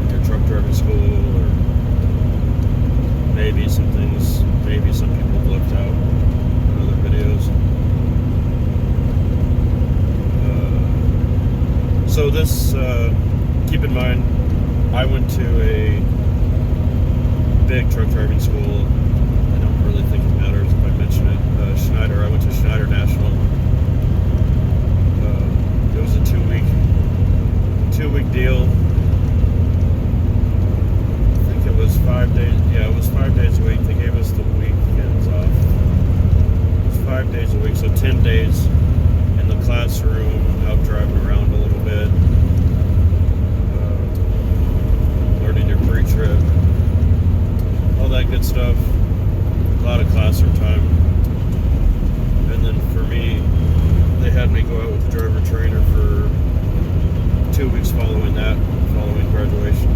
your truck driving school, or maybe some things, maybe some people have left out in other videos. So this, keep in mind, I went to a big truck driving school. I don't really think it matters if I mention it. Schneider. I went to Schneider National. It was a two-week deal. I think it was 5 days. Yeah, it was 5 days a week. They gave us the weekends off. It was 5 days a week, so 10 days in the classroom, out driving around a little bit, learning your pre-trip, all that good stuff. A lot of classroom time. And then for me, they had me go out with the driver trainer for 2 weeks following graduation,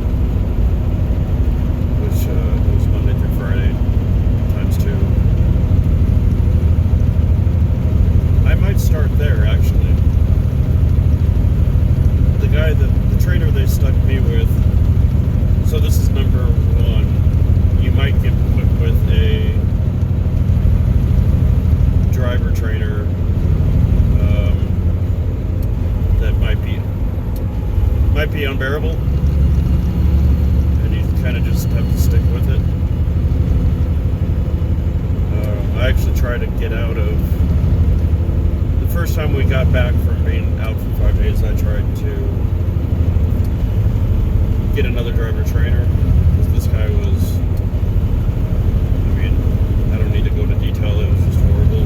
which was Monday through Friday times 2. I might start there, actually. The trainer they stuck me with, so this is number 1. You might get put with a driver trainer that might be unbearable, and you kind of just have to stick with it. I actually tried to get out of the first time we got back from being out for 5 days. I tried to get another driver trainer because this guy was, I don't need to go into detail, it was just horrible.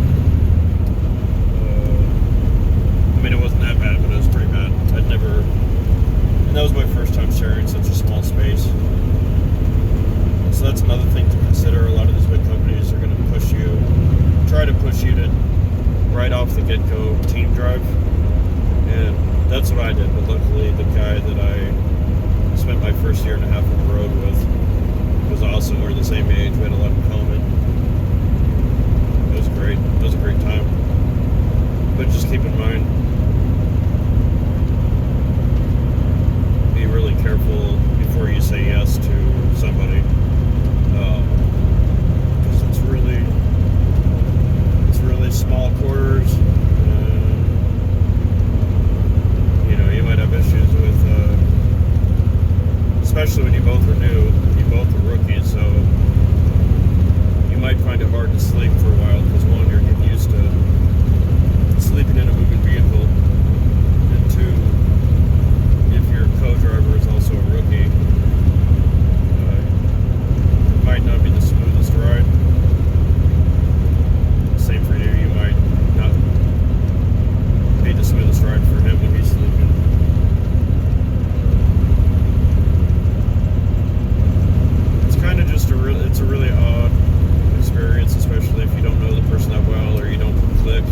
It wasn't that bad, but it was pretty bad. And that was my first time sharing such a small space. So that's another thing to consider. A lot of these big companies are going to try to push you to right off the get-go team drive. And that's what I did, but luckily the guy that I spent my first year and a half on the road with was awesome. We're the same age, we had a lot in common. It was great. It was a great time. But just keep in mind, be really careful before you say yes to somebody, because it's really small quarters. You might have issues with, especially when you both are new, you both are rookies, so you might find it hard to sleep for a while, because one, you're getting used to sleeping in a moving vehicle, and 2, if your co-driver is also a rookie, it might not be the smoothest ride. Same for you, you might not be the smoothest ride for him when he's sleeping. It's kind of just it's a really odd experience, especially if you don't know the person that well, or you don't click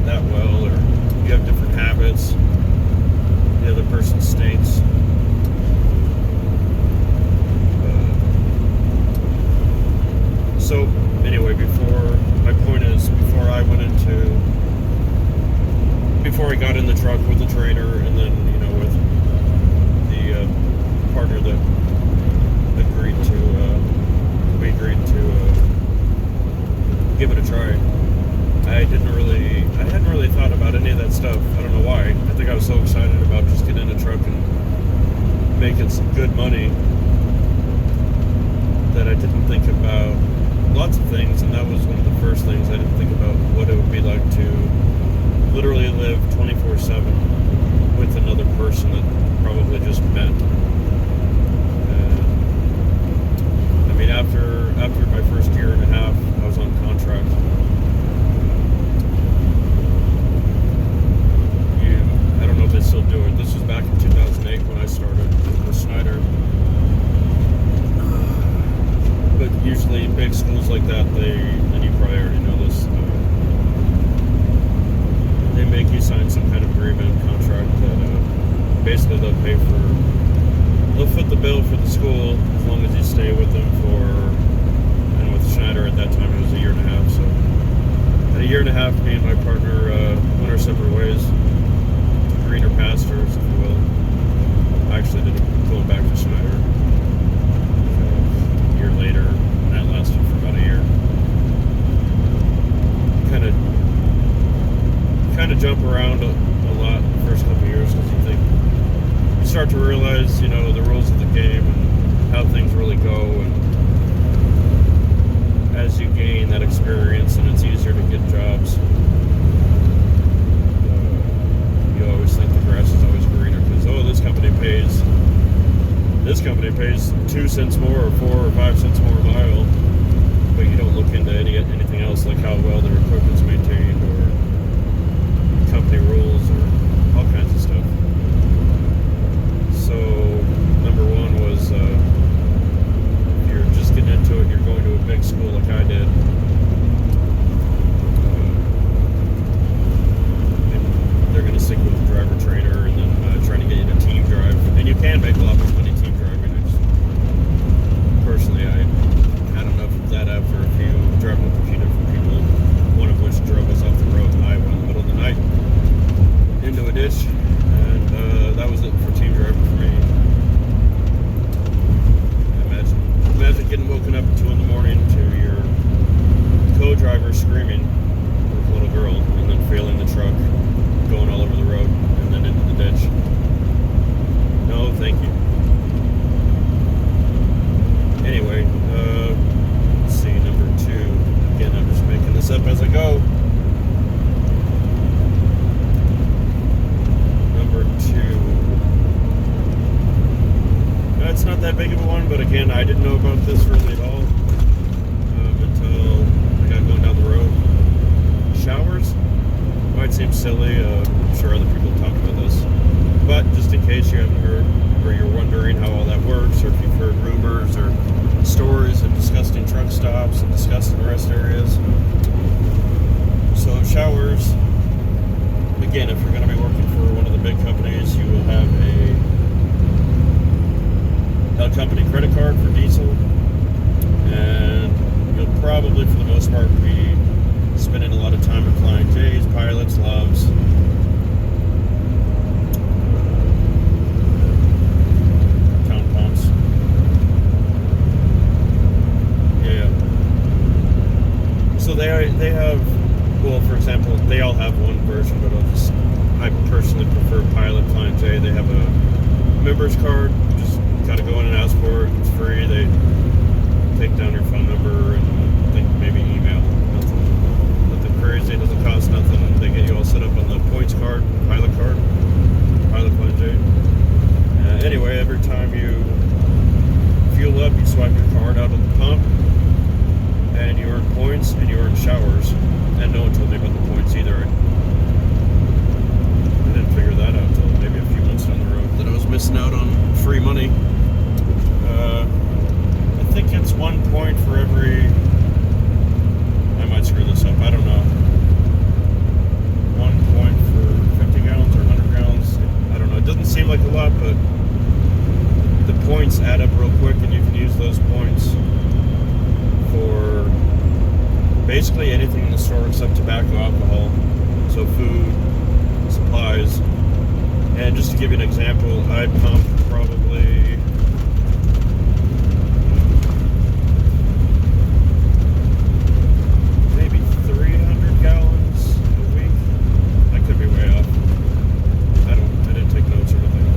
that well, or you have different habits, the other person stinks. So anyway, my point is, before I got in the truck with the trainer, and then with the partner that we agreed to give it a try. I hadn't really thought about any of that stuff. I don't know why. I think I was so excited about just getting in a truck and making some good money that I didn't think about lots of things, and that was one of the first things. I didn't think about what it would be like to literally live 24/7 with another person that probably just met. After my first year and a half, I was on contract. I don't know if they still do it. This was back in 2008 when I started with Schneider. But usually big schools like that, and you probably already know this, they make you sign some kind of agreement, contract that basically they'll foot the bill for the school as long as you stay with them and with Schneider at that time it was a year and a half. So at a year and a half, me and my partner went our separate ways, greener pastures, if you will. I actually did a cool start to realize, the rules of the game and how things really go. And as you gain that experience, and it's easier to get jobs, you always think the grass is always greener because this company pays 2 cents more or 4 or 5 cents more a mile, but you don't look into anything else like how well their equipment's maintained or company rules or all kinds of stuff. So number one was if you're just getting into it, you're going to a big school like I did. They're going to stick with the driver trainer and then trying to get you to team drive, and you can make a lot more money team driving. Personally, I had enough of that after a few driving with a few different people, one of which drove us off the road in Iowa in the middle of the night into a ditch, and that was it for team driving for me. Imagine getting woken up at 2 in the morning to your co-driver screaming with a little girl, and then failing the truck, going all over the road, and then into the ditch. No, thank you. Anyway, let's see, number 2. Again, I'm just making this up as I go. Number 2. It's not that big of a one, but again, I didn't know about this really at all until I got going down the road. Showers might seem silly. I'm sure other people talk about this, but just in case you haven't heard, or you're wondering how all that works, or if you've heard rumors or stories of disgusting truck stops and disgusting rest areas. So showers, again, if you're going to be working for one of the big companies, you will have a company credit card for diesel, and you'll probably, for the most part, be spending a lot of time at Flying J's, Pilots, Loves, Town Pumps. Yeah. So they have, well, for example, they all have one version, but I personally prefer Pilot, Flying J. They have a members card. Got to go in and ask for it. It's free. They take down your phone number and I think maybe email. Nothing crazy. It doesn't cost nothing. They get you all set up on the points card, Pilot Flying J. Anyway, every time you fuel up, you swipe your card out of the pump, and you earn points and you earn showers. And no one told me about the points either. I didn't figure that out until maybe a few months down the road that I was missing out on free money. I think it's 1 point for every, I might screw this up, I don't know. 1 point for 50 gallons or 100 gallons. I don't know. It doesn't seem like a lot, but the points add up real quick, and you can use those points for basically anything in the store except tobacco, alcohol, so food, supplies. And just to give you an example, I pump probably maybe 300 gallons a week. I could be way off. I didn't take notes or anything.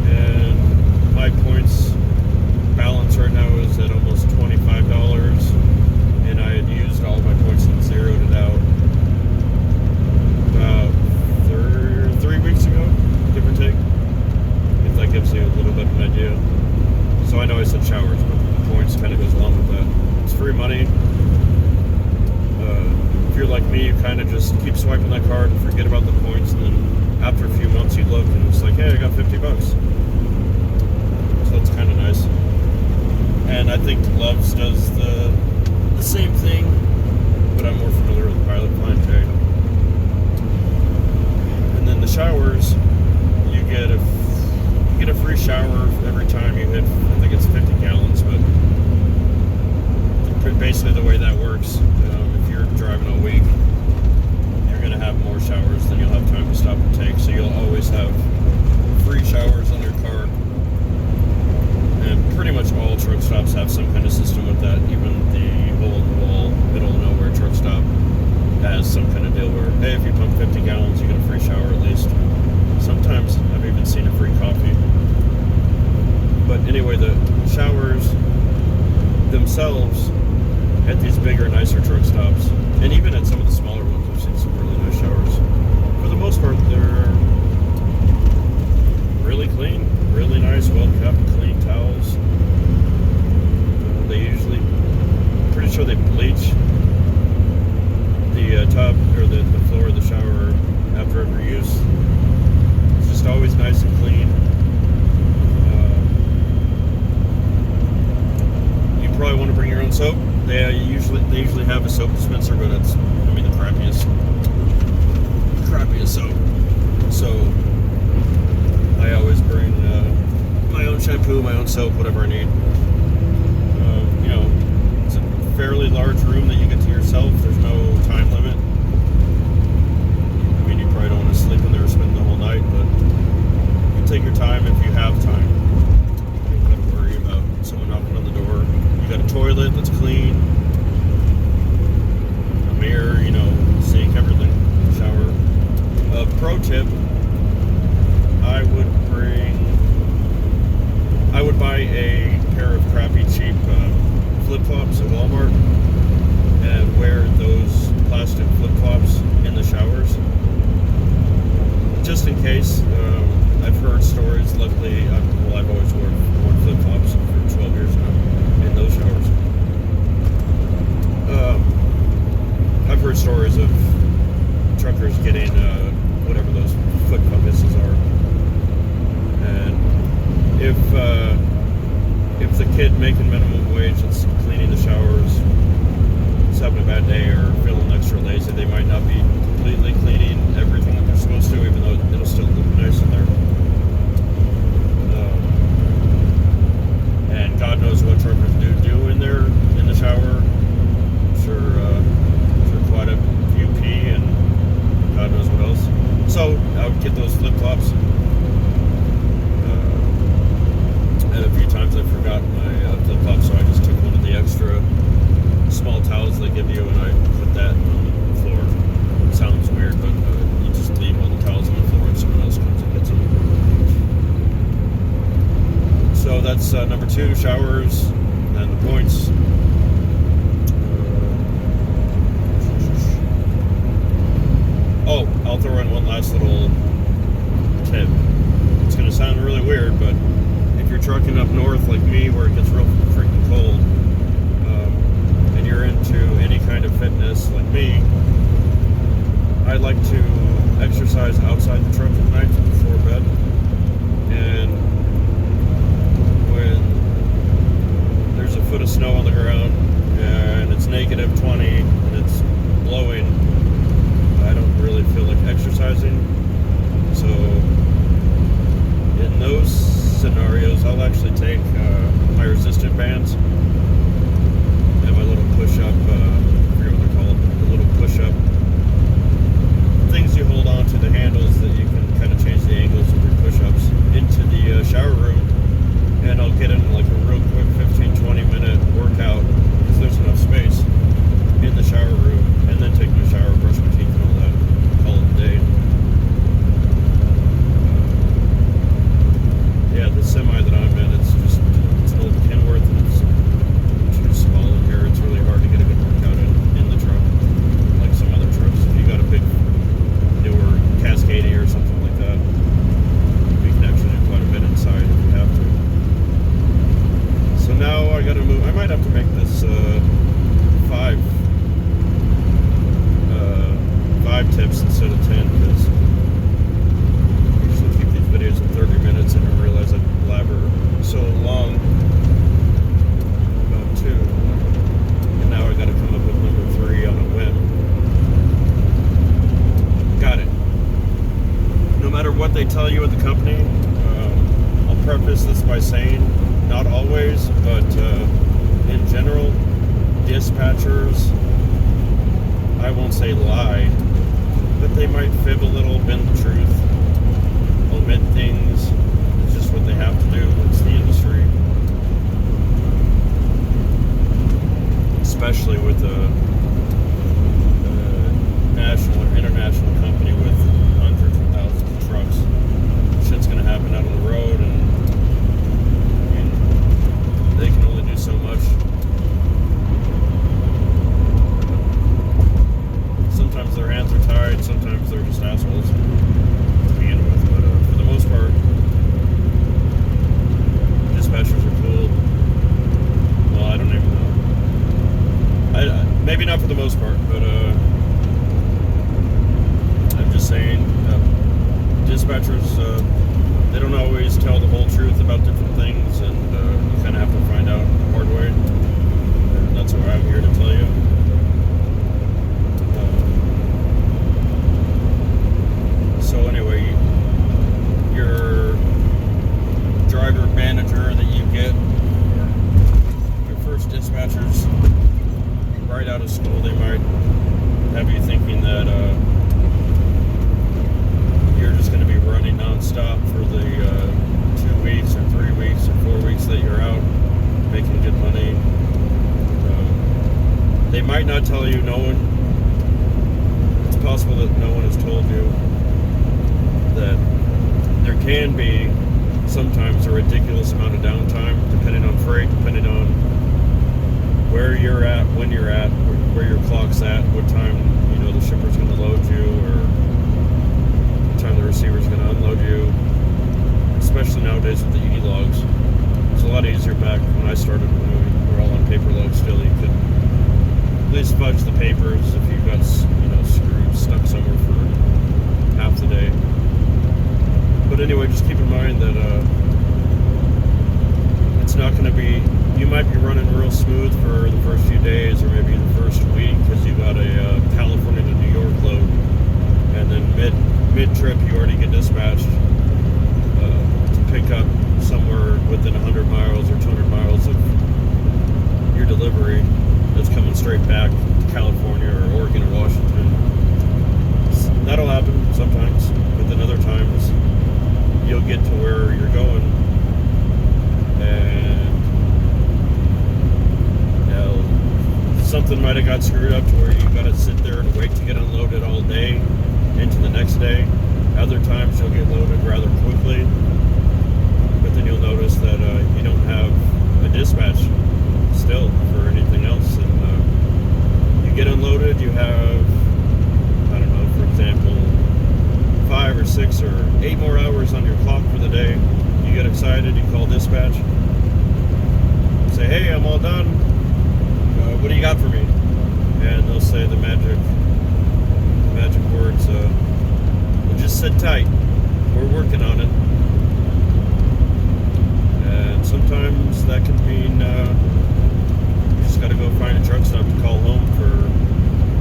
And my points balance right now is at almost $25, and I had used all my points and zeroed it out about 3 weeks ago, give or take, if that gives you a little bit of an idea. So I know I said showers, but the points kind of goes along with that. It's free money. If you're like me, you kind of just keep swiping that card and forget about the points, and then after a few months you look and it's like, hey, I got $50. So that's kind of nice. And I think Loves does the same thing, but I'm more familiar with Pilot Flying J. And then the showers, you get a free shower every time you hit, I think it's 50 gallons, but basically the way that works, if you're driving a week, you're going to have more showers than you'll have time to stop and take, so you'll always have free showers on your car. And pretty much all truck stops have some kind of system with that. Even the hole-in-the-wall, middle-of-nowhere truck stop has some kind of deal where, hey, if you pump 50 gallons, you get a free shower at least. Sometimes I've even seen a shampoo, my own soap, whatever I need. It's a fairly large room that you get to yourself. There's no time limit. I mean, you probably don't want to sleep in there or spend the whole night, but you take your time if you have time. You don't got to worry about someone knocking on the door. You got a toilet that's clean, a mirror, sink, everything, shower. Pro tip, I would buy a pair of crappy cheap flip-flops at Walmart and wear those plastic flip-flops in the showers, just in case. I've heard stories. Luckily, I've always worn flip-flops for 12 years now in those showers. I've heard stories of truckers getting whatever those foot funguses are, and if the kid making minimum wage that's cleaning the showers is having a bad day or feeling extra lazy, they might not be completely cleaning everything that they're supposed to, even though it'll still look nice in there. And God knows what truckers do in there in the shower. Sure quite a few pee and God knows what else. So I would get those flip-flops. And a few times I forgot my flip-flops, so I just took one of the extra small towels they give you and I put that on the floor. It sounds weird, but you just leave all the towels on the floor and someone else comes and gets them. So that's number 2, showers, and the points. I'll throw in one last little tip. It's going to sound really weird, but if you're trucking up north like me where it gets real freaking cold, and you're into any kind of fitness like me, I like to exercise outside the truck at night before bed. And when there's a foot of snow on the ground and it's -20 and it's blowing, I don't really feel like exercising. So in those scenarios, I'll actually take my resistant bands and my little push-up, I forget what they're called, the little push-up things you hold on to the handles that you can kind of change the angles of your push-ups into the shower room, and I'll get in like a real quick 15-20 minute workout because there's enough space in the shower room, and then take my shower, brush my teeth and all that, call it a day. Yeah, the semi that I'm in, it's an old Kenworth and it's too small in here. It's really hard to get a good workout in the truck, like some other trucks. If you got a big, newer Cascadia or something like that, we can actually do quite a bit inside if we have to. So now I gotta move. I might have to make this 5 tips instead of 10, because I usually keep these videos in 30 minutes and I realize I blabber so long about 2, and now I got to come up with number 3 on a whim. Got it. No matter what they tell you at the company, I'll preface this by saying not always, but in general, dispatchers, I won't say lie, but they might fib a little, bend the truth, omit things. It's just what they have to do. It's the industry. Especially with a national or international company with hundreds of thousands of trucks. Shit's gonna happen out on the road, and they can only do so much. Sometimes their hands are tied, sometimes they're just assholes to begin with, but for the most part, dispatchers are cool. Well, I don't even know. Maybe not for the most part, but I'm just saying, dispatchers, they don't always tell the whole truth about different things, and you kind of have to find out the hard way, and that's why I'm here to tell you. So anyway, your driver manager, the tell you it's possible that no one has told you that there can be sometimes a ridiculous amount of downtime depending on freight, depending on where you're at, when you're at, where your clock's at, what time the shipper's going to load you, or what time the receiver's going to unload you. Especially nowadays with the e-logs, it's a lot easier. Back when I started, when we were all on paper logs still, you could at least fudge the papers if you got screwed, stuck somewhere for half the day. But anyway, just keep in mind that it's not going to be. You might be running real smooth for the first few days, or maybe the first week, because you got a California to New York load, and then mid trip you already get dispatched to pick up somewhere within 100 miles or 200 miles of your delivery that's coming straight back to California or Oregon or Washington. That'll happen sometimes, but then other times you'll get to where you're going, and something might have got screwed up to where you got to sit there and wait to get unloaded all day into the next day. Other times you'll get loaded rather quickly, but then you'll notice that you don't have a dispatch still for anything else, and you get unloaded. You have, I don't know, for example, 5 or 6 or 8 more hours on your clock for the day. You get excited, you call dispatch, say, hey, I'm all done, what do you got for me? And they'll say the magic words, well, just sit tight, we're working on it. And sometimes that can mean you just got to go find a truck stop to call home for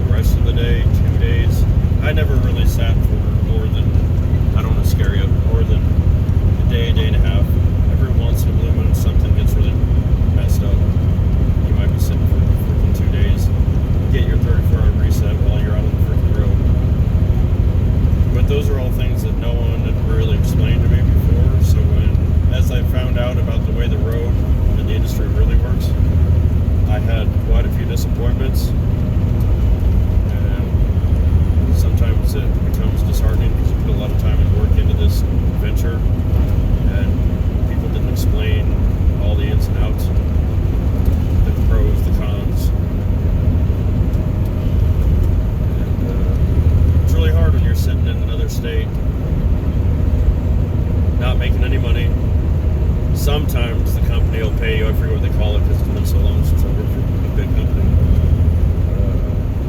the rest of the day, 2 days. I never really sat for more than, I don't want to scare you, more than a day and a half. Every once in a blue moon something gets really messed up. You might be sitting for freaking 2 days. Get your 34-hour reset while you're out on the freaking road. But those are all things that no one had really explained to me before. So as I found out about the way the road and the industry really works, I had quite a few disappointments. And sometimes it becomes disheartening because you put a lot of time and work into this venture, and people didn't explain all the ins and outs, the pros, the cons. And it's really hard when you're sitting in another state, not making any money. Sometimes the company will pay you. I forget what they call it because it's been so long since I worked for a big company.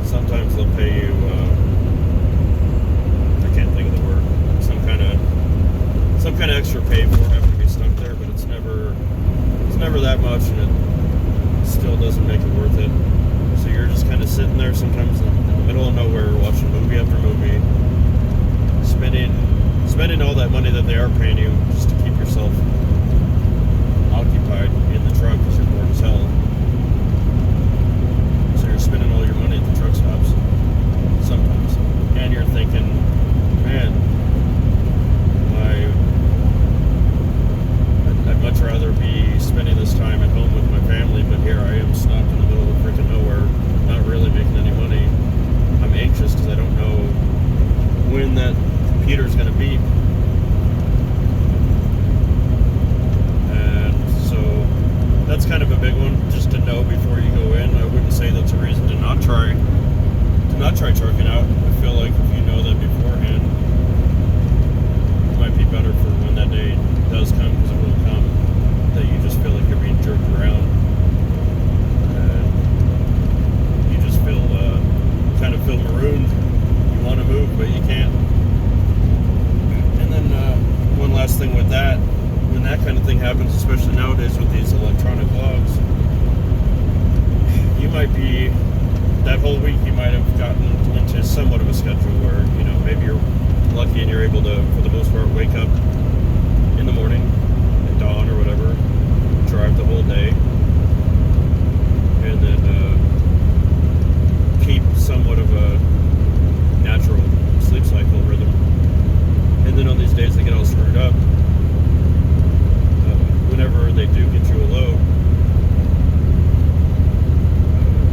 Sometimes they'll pay you, I can't think of the word, some kind of extra pay for having to be stuck there, but it's never that much, and it still doesn't make it worth it. So you're just kind of sitting there sometimes in the middle of nowhere, watching movie after movie, spending all that money that they are paying you just to keep yourself occupied in the truck because you're bored as hell. So you're spending all your money at the truck stops sometimes, and you're thinking, man, I'd much rather be spending this time at home with my family, but here I am stuck in the middle of freaking nowhere, not really making any money. I'm anxious because I don't know when that computer's going to beep. And so that's kind of a big one, just to know before you go in. I wouldn't say that's a reason to not try trucking out. I feel like if you know that beforehand, it might be better for when that day does come, because it will come, that you just feel like you're being jerked around, and you just feel marooned. You want to move, but you can't. And then one last thing with that, when that kind of thing happens, especially nowadays with these electronic logs, you might be, that whole week you might have gotten into somewhat of a schedule where, maybe you're lucky and you're able to, for the most part, wake up in the morning at dawn or whatever, drive the whole day, and then keep somewhat of a natural sleep cycle rhythm. And then on these days they get all screwed up, whenever they do get you a load,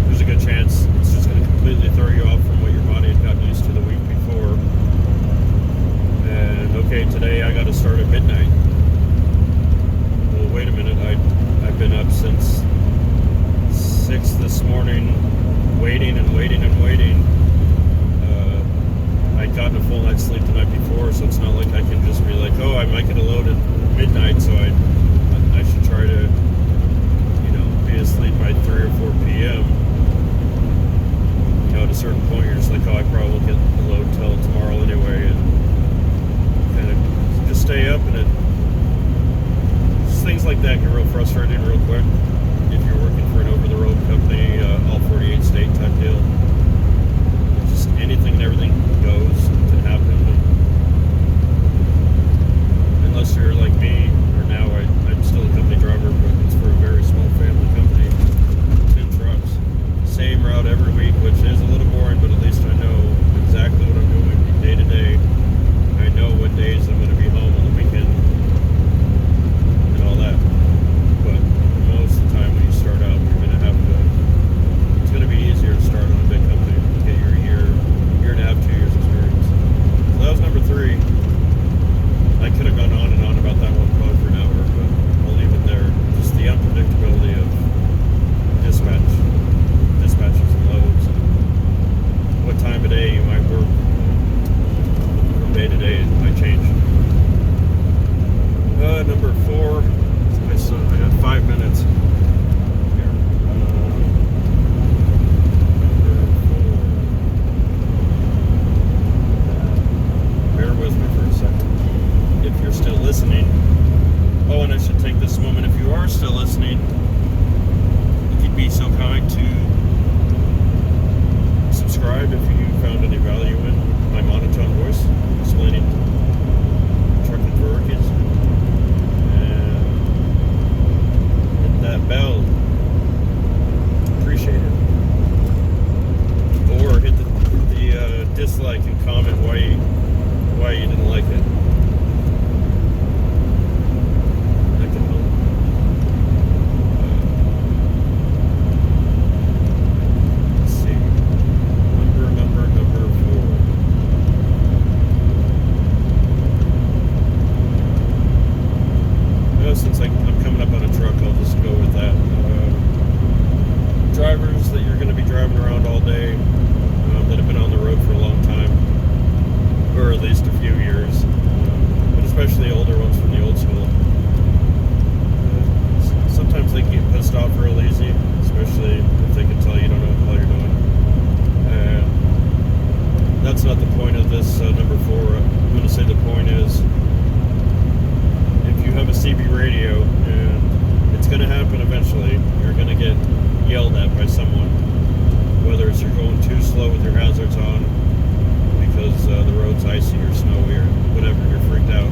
there's a good chance it's just going to got to start at midnight. Well, wait a minute. I've been up since 6 this morning, waiting and waiting and waiting. I'd gotten a full night's sleep the night before, so it's not like I can just be like, oh, I might get a load at midnight, so I should try to, be asleep by 3 or 4 p.m. At a certain point, you're just like, oh, I probably won't get the load till tomorrow anyway, and kind of just stay up, and just things like that get real frustrating real quick if you're working for an over-the-road company, all 48 state type deal. Just anything and everything goes to happen, unless you're like me, or now I'm still a company driver, but it's for a very small family company, 10 trucks. Same route every week, which is a little boring, but at least I know exactly what I'm doing day to day. I know what days I'm going to be home on the weekend and all that. But most of the time when you start out, you're going to have to, it's going to be easier to start on a big company to get your year and a half, 2 years experience. So that was number 3. I could have gone on and on about that one probably for an hour, but I'll leave it there. Just the unpredictability of dispatches and loads, and what time of day you might work from day to day. It might change. Number 4, I got 5 minutes here. Number 4. Bear with me for a second if you're still listening. Oh, and I should take this moment, if you are still listening, if you'd be so kind to subscribe if you found any value in my monotone voice explaining trucking for workies, and hit that bell. Appreciate it. Or hit the dislike and comment why you didn't like it. That can help. Let's see. Number 4. Since I'm coming up on a truck, I'll just go with that. Drivers that you're going to be driving around all day, that have been on the road for a long time, or at least a few years, but especially older ones from the old school. Sometimes they can get pissed off real easy, especially if they can tell you don't know what the hell you're doing. And that's not the point of this number 4. I'm going to say the point is, if you have a CB radio, and it's going to happen eventually, you're going to get yelled at by someone, whether it's you're going too slow with your hazards on because the road's icy or snowy or whatever, you're freaked out,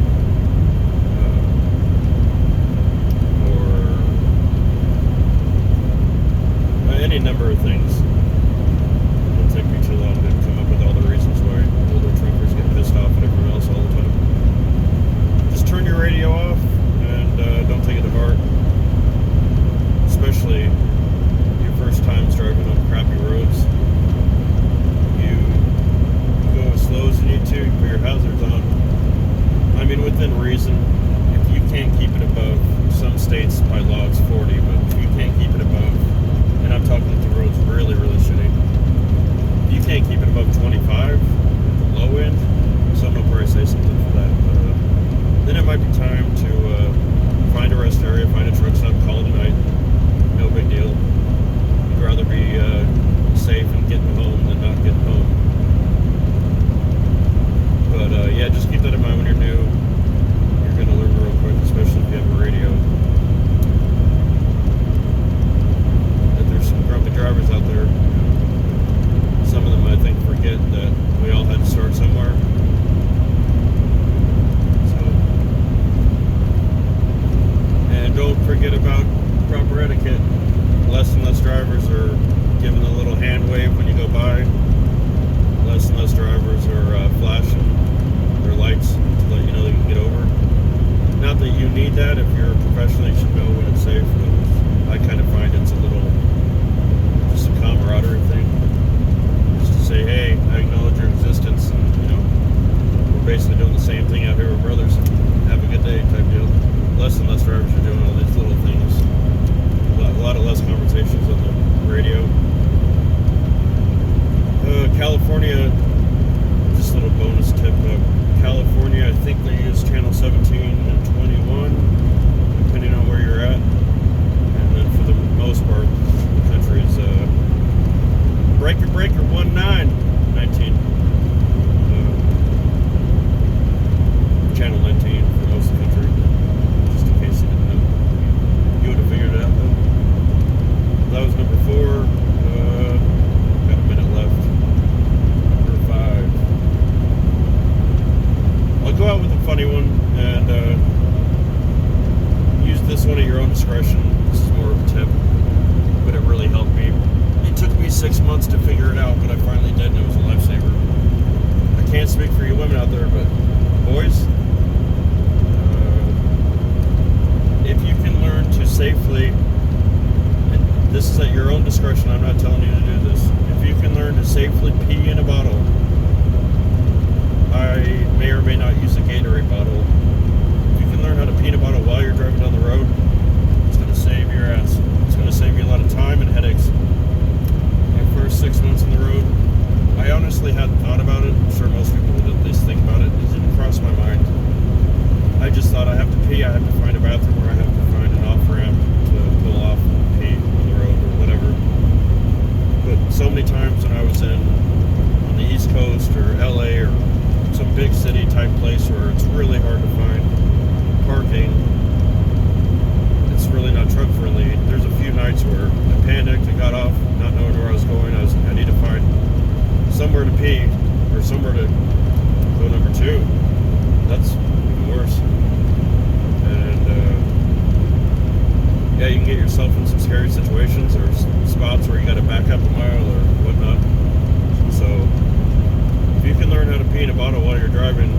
or any number of things. It'll take me too long to come up with all the reasons why older truckers get pissed off at everyone else all the time. Just turn your radio off and don't take it to heart, especially your first times driving on crappy roads. You go as slow as you need to, you put your hazards on. I mean, within reason. If you can't keep it above, some states by law it's 40, but if you can't keep it above, and I'm talking if the road's really, really shitty, if you can't keep it above 25, low end, someone will probably say something for that. But then it might be time to find a rest area, find a truck stop, call it a night. No big deal. You'd rather be safe and getting home than not getting home. But yeah, just keep that in mind when you're new. You're going to learn real quick, especially if you have a radio. That there's some grumpy drivers out there. Some of them, I think, forget that we all had to start somewhere. And don't forget about proper etiquette. Less and less drivers are giving a little hand wave when you go by. Less and less drivers are flashing their lights to let you know they can get over. Not that you need that. If you're a professional, you should know when it's safe. But I kind of find it's a little, just a camaraderie thing. Just to say, hey, I acknowledge your existence, and we're basically doing the same thing out here with brothers. And use this one at your own discretion. This is more of a tip, but it really helped me. It took me 6 months to figure it out, but I finally did, and it was a lifesaver. I can't speak for you women out there, but boys, if you can learn to safely, and this is at your own discretion, I'm not telling you to do this, if you can learn to safely pee in a bottle, I may or may not use a Gatorade bottle. If you can learn how to pee in a bottle while you're driving down the road, it's going to save your ass. It's going to save you a lot of time and headaches. My first 6 months on the road, I honestly hadn't thought about it. I'm sure most people would at least think about it. It didn't cross my mind. I just thought I have to pee, I have to find a bathroom, or I have to find an off-ramp to pull off and pee on the road or whatever. But so many times when I was on the East Coast or LA or some big city type place where it's really hard to find parking, it's really not truck friendly. There's a few nights where I panicked and got off, not knowing where I was going. I need to find somewhere to pee or somewhere to go number 2. That's even worse. And yeah, you can get yourself in some scary situations or spots where you got to back up a mile or whatnot. So if you can learn how to pee in a bottle while you're driving,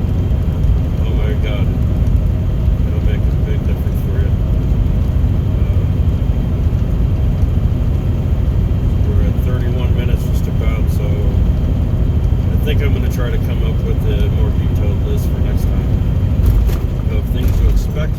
oh my God, it'll make a big difference for you. We're at 31 minutes just about, so I think I'm going to try to come up with a more detailed list for next time of things to expect.